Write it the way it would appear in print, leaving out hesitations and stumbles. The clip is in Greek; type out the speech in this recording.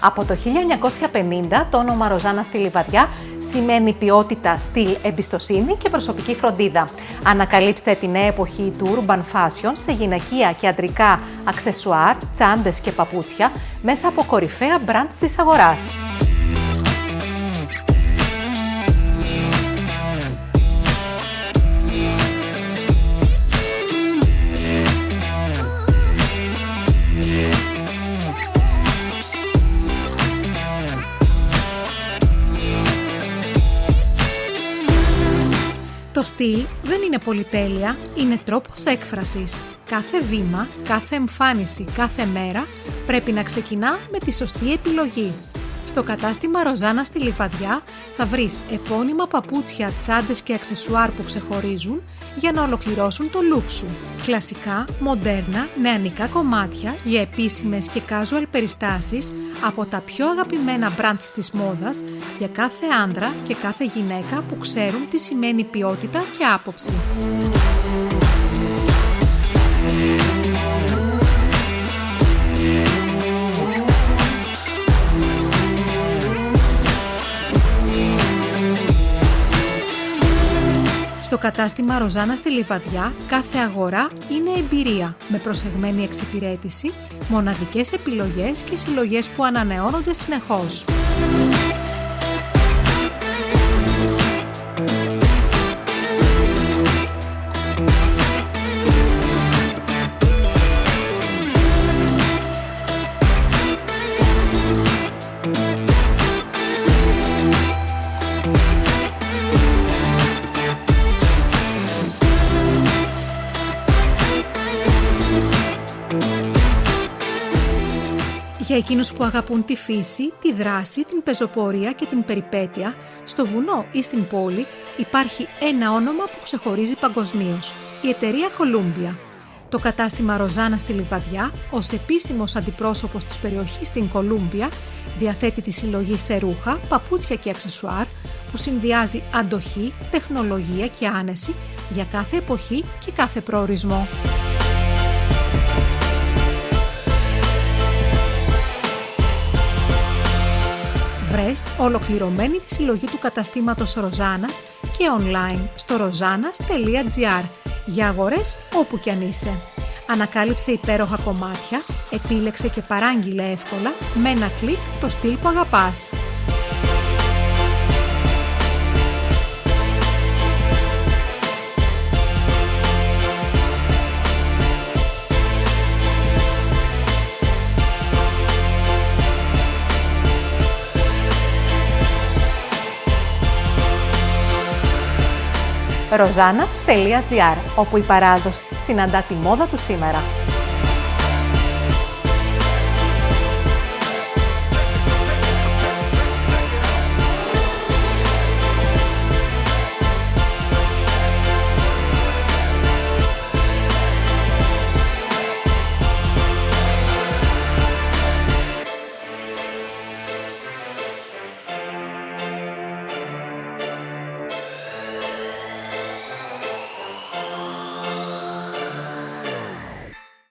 Από το 1950 το όνομα Ροζάνα στη Λιβαδιά σημαίνει ποιότητα, στυλ, εμπιστοσύνη και προσωπική φροντίδα. Ανακαλύψτε τη νέα εποχή του urban fashion σε γυναικεία και αντρικά αξεσουάρ, τσάντες και παπούτσια μέσα από κορυφαία brands της αγοράς. Το στυλ δεν είναι πολυτέλεια, είναι τρόπος έκφρασης. Κάθε βήμα, κάθε εμφάνιση, κάθε μέρα πρέπει να ξεκινά με τη σωστή επιλογή. Στο κατάστημα Ροζάνα στη Λιβαδιά θα βρεις επώνυμα παπούτσια, τσάντες και αξεσουάρ που ξεχωρίζουν για να ολοκληρώσουν το look σου. Κλασικά, μοντέρνα, νεανικά κομμάτια για επίσημες και casual περιστάσεις από τα πιο αγαπημένα brands της μόδας για κάθε άντρα και κάθε γυναίκα που ξέρουν τι σημαίνει ποιότητα και άποψη. Στο κατάστημα Ροζάνα στη Λιβαδιά, κάθε αγορά είναι εμπειρία, με προσεγμένη εξυπηρέτηση, μοναδικές επιλογές και συλλογές που ανανεώνονται συνεχώς. Για εκείνους που αγαπούν τη φύση, τη δράση, την πεζοπορία και την περιπέτεια, στο βουνό ή στην πόλη υπάρχει ένα όνομα που ξεχωρίζει παγκοσμίως, η εταιρεία Columbia. Το κατάστημα Ροζάνα στη Λιβαδιά, ως επίσημος αντιπρόσωπος της περιοχής στην Columbia, διαθέτει τη συλλογή σε ρούχα, παπούτσια και αξεσουάρ που συνδυάζει αντοχή, τεχνολογία και άνεση για κάθε εποχή και κάθε προορισμό. Βρες ολοκληρωμένη τη συλλογή του καταστήματος Ροζάνας και online στο rozanas.gr για αγορές όπου κι αν είσαι. Ανακάλυψε υπέροχα κομμάτια, επίλεξε και παράγγειλε εύκολα με ένα κλικ το στυλ που αγαπάς. rozanas.gr, όπου η παράδοση συναντά τη μόδα του σήμερα.